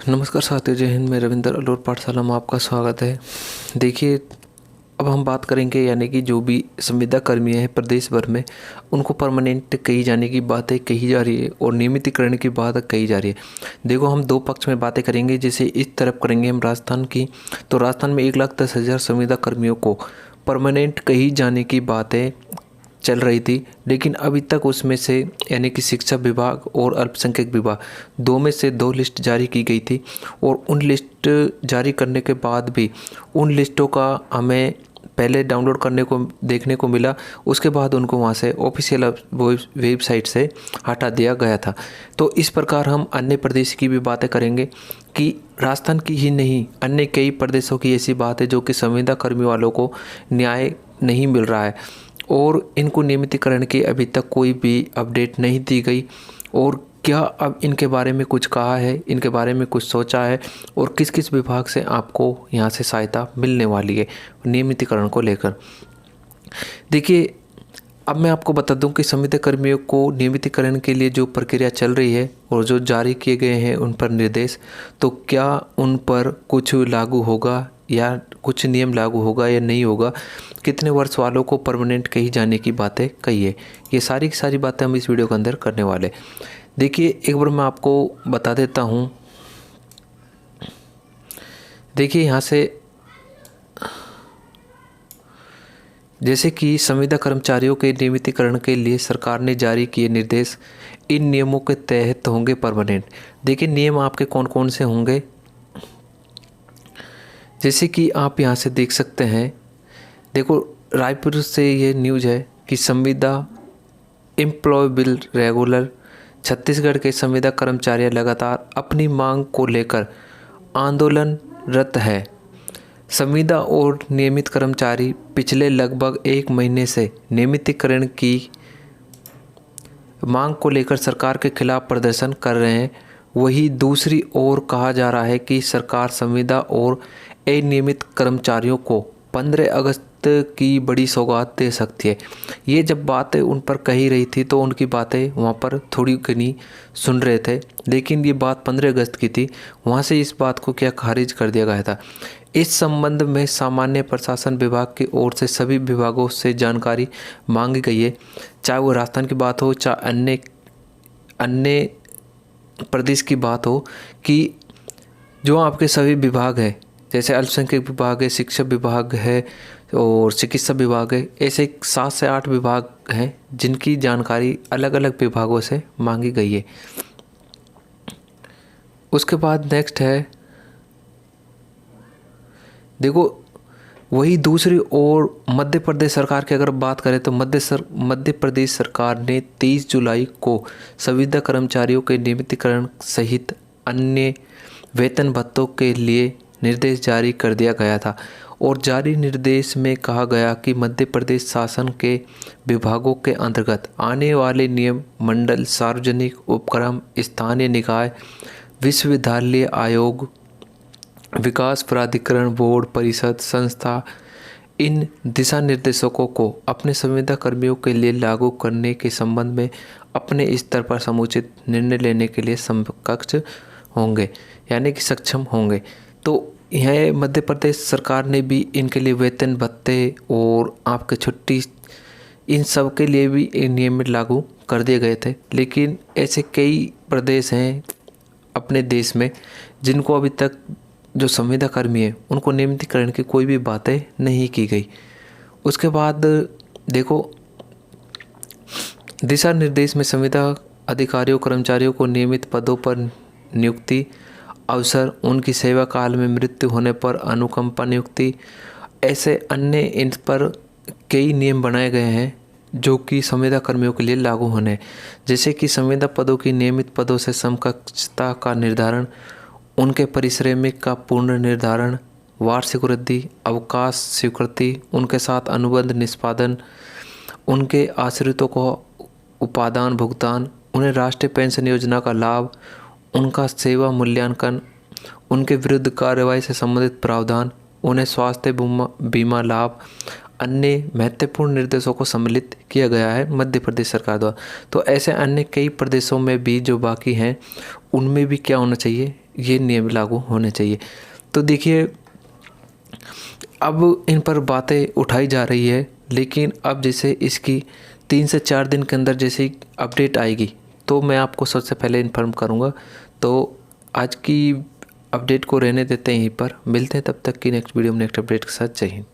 नमस्कार साथियों, जय हिंद। मैं रविंदर अलोर पाठशाला में आपका स्वागत है। देखिए, अब हम बात करेंगे यानी कि जो भी संविदा कर्मी हैं प्रदेश भर में, उनको परमानेंट कही जाने की बातें कही जा रही है और नियमितीकरण की बात कही जा रही है। देखो, हम दो पक्ष में बातें करेंगे। जैसे इस तरफ करेंगे हम राजस्थान की, तो राजस्थान में 1,10,000 संविदा कर्मियों को परमानेंट कही जाने की बातें चल रही थी, लेकिन अभी तक उसमें से यानी कि शिक्षा विभाग और अल्पसंख्यक विभाग दो में से दो लिस्ट जारी की गई थी। और उन लिस्ट जारी करने के बाद भी उन लिस्टों का हमें पहले डाउनलोड करने को देखने को मिला, उसके बाद उनको वहाँ से ऑफिशियल वेबसाइट से हटा दिया गया था। तो इस प्रकार हम अन्य प्रदेश की भी बातें करेंगे कि राजस्थान की ही नहीं, अन्य कई प्रदेशों की ऐसी बात है जो कि संविदा कर्मी वालों को न्याय नहीं मिल रहा है और इनको नियमितीकरण की अभी तक कोई भी अपडेट नहीं दी गई। और क्या अब इनके बारे में कुछ कहा है, इनके बारे में कुछ सोचा है और किस किस विभाग से आपको यहाँ से सहायता मिलने वाली है नियमितीकरण को लेकर। देखिए, अब मैं आपको बता दूं कि संविदा कर्मियों को नियमितीकरण के लिए जो प्रक्रिया चल रही है और जो जारी किए गए हैं उन पर निर्देश, तो क्या उन पर कुछ लागू होगा या कुछ नियम लागू होगा या नहीं होगा, कितने वर्ष वालों को परमानेंट कही जाने की बातें कही है, ये सारी की सारी बातें हम इस वीडियो के अंदर करने वाले। देखिए, एक बार मैं आपको बता देता हूँ। देखिए, यहाँ से जैसे कि संविदा कर्मचारियों के नियमितीकरण के लिए सरकार ने जारी किए निर्देश इन नियमों के तहत होंगे परमानेंट। देखिए, नियम आपके कौन कौन से होंगे, जैसे कि आप यहाँ से देख सकते हैं। देखो, रायपुर से ये न्यूज़ है कि संविदा एम्प्लॉयबिल रेगुलर छत्तीसगढ़ के संविदा कर्मचारी लगातार अपनी मांग को लेकर आंदोलनरत है। संविदा और नियमित कर्मचारी पिछले लगभग एक महीने से नियमितीकरण की मांग को लेकर सरकार के खिलाफ प्रदर्शन कर रहे हैं। वहीं दूसरी ओर कहा जा रहा है कि सरकार संविदा और अनियमित कर्मचारियों को 15 अगस्त की बड़ी सौगात दे सकती है। ये जब बातें उन पर कही रही थी तो उनकी बातें वहाँ पर थोड़ी घनी सुन रहे थे, लेकिन ये बात 15 अगस्त की थी। वहाँ से इस बात को क्या खारिज कर दिया गया था। इस संबंध में सामान्य प्रशासन विभाग की ओर से सभी विभागों से जानकारी मांगी गई है, चाहे वो राजस्थान की बात हो चाहे अन्य प्रदेश की बात हो, कि जो आपके सभी विभाग हैं, जैसे अल्पसंख्यक विभाग है, शिक्षा विभाग है और चिकित्सा विभाग है, ऐसे 7 से 8 विभाग हैं जिनकी जानकारी अलग अलग विभागों से मांगी गई है। उसके बाद नेक्स्ट है, देखो, वही दूसरी ओर मध्य प्रदेश सरकार की अगर बात करें तो मध्य प्रदेश सरकार ने 23 जुलाई को संविदा कर्मचारियों के नियमितीकरण सहित अन्य वेतन भत्तों के लिए निर्देश जारी कर दिया गया था। और जारी निर्देश में कहा गया कि मध्य प्रदेश शासन के विभागों के अंतर्गत आने वाले नियम मंडल, सार्वजनिक उपक्रम, स्थानीय निकाय, विश्वविद्यालय आयोग, विकास प्राधिकरण, बोर्ड, परिषद, संस्था इन दिशा निर्देशों को अपने संविदा कर्मियों के लिए लागू करने के संबंध में अपने स्तर पर समुचित निर्णय लेने के लिए समकक्ष होंगे, यानी कि सक्षम होंगे। तो यह मध्य प्रदेश सरकार ने भी इनके लिए वेतन भत्ते और आपके छुट्टी, इन सब के लिए भी नियम लागू कर दिए गए थे। लेकिन ऐसे कई प्रदेश हैं अपने देश में जिनको अभी तक जो संविदा कर्मी है उनको नियमितीकरण की कोई भी बातें नहीं की गई। उसके बाद देखो, दिशा निर्देश में संविदा अधिकारियों कर्मचारियों को नियमित पदों पर नियुक्ति अवसर, उनकी सेवा काल में मृत्यु होने पर अनुकंपा नियुक्ति, ऐसे अन्य इन पर कई नियम बनाए गए हैं जो कि संविदा कर्मियों के लिए लागू होने, जैसे कि संविदा पदों की नियमित पदों से समकक्षता का निर्धारण, उनके पारिश्रमिक का पूर्ण निर्धारण, वार्षिक वृद्धि, अवकाश स्वीकृति, उनके साथ अनुबंध निष्पादन, उनके आश्रितों को उपादान भुगतान, उन्हें राष्ट्रीय पेंशन योजना का लाभ, उनका सेवा मूल्यांकन, उनके विरुद्ध कार्रवाई से संबंधित प्रावधान, उन्हें स्वास्थ्य बीमा लाभ, अन्य महत्वपूर्ण निर्देशों को सम्मिलित किया गया है मध्य प्रदेश सरकार द्वारा। तो ऐसे अन्य कई प्रदेशों में भी जो बाकी हैं उनमें भी क्या होना चाहिए, ये नियम लागू होने चाहिए। तो देखिए अब इन पर बातें उठाई जा रही है, लेकिन अब जैसे इसकी 3 से 4 दिन के अंदर जैसे ही अपडेट आएगी तो मैं आपको सबसे पहले इन्फॉर्म करूँगा। तो आज की अपडेट को रहने देते हैं यहीं पर, मिलते हैं तब तक की नेक्स्ट वीडियो में नेक्स्ट अपडेट के साथ। जय हिंद।